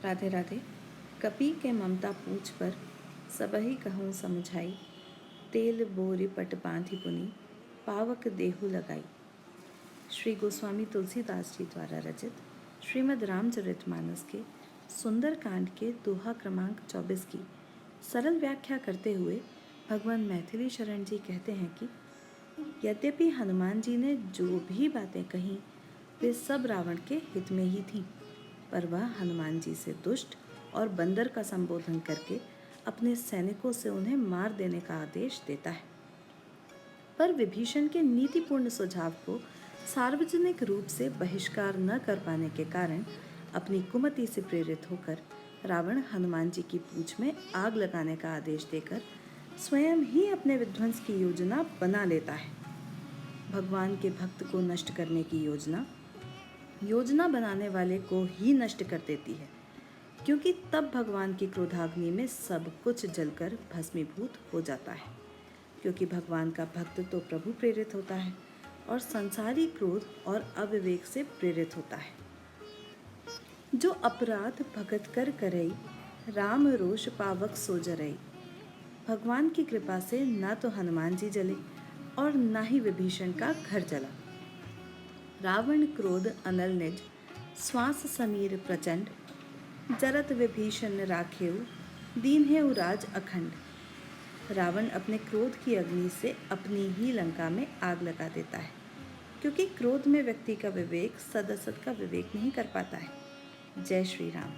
राधे राधे। कपि के ममता पूछ पर सबहि कहूँ समझाई, तेल बोरी पट बांधि पुनि पावक देहु लगाई। श्री गोस्वामी तुलसीदास जी द्वारा रचित श्रीमद् रामचरितमानस के सुंदर कांड के दोहा क्रमांक 24 की सरल व्याख्या करते हुए भगवान मैथिली शरण जी कहते हैं कि यद्यपि हनुमान जी ने जो भी बातें कहीं वे सब रावण के हित में ही थीं, पर वह हनुमान जी से दुष्ट और बंदर का संबोधन करके अपने सैनिकों से उन्हें मार देने का आदेश देता है। पर विभीषण के नीतिपूर्ण सुझाव को सार्वजनिक रूप से बहिष्कार न कर पाने के कारण अपनी कुमति से प्रेरित होकर रावण हनुमान जी की पूंछ में आग लगाने का आदेश देकर स्वयं ही अपने विध्वंस की योजना बना लेता है। भगवान के भक्त को नष्ट करने की योजना बनाने वाले को ही नष्ट कर देती है, क्योंकि तब भगवान की क्रोधाग्नि में सब कुछ जलकर भस्मीभूत हो जाता है। क्योंकि भगवान का भक्त तो प्रभु प्रेरित होता है और संसारी क्रोध और अविवेक से प्रेरित होता है। जो अपराध भगत कर करई, राम रोष पावक सो जरई। भगवान की कृपा से ना तो हनुमान जी जले और ना ही विभीषण का घर जला। रावण क्रोध अनल निज, श्वास समीर प्रचंड। जरत विभीषण राखेउ, दीन्हेउ राज अखंड। रावण अपने क्रोध की अग्नि से अपनी ही लंका में आग लगा देता है, क्योंकि क्रोध में व्यक्ति का विवेक सदसत का विवेक नहीं कर पाता है। जय श्री राम।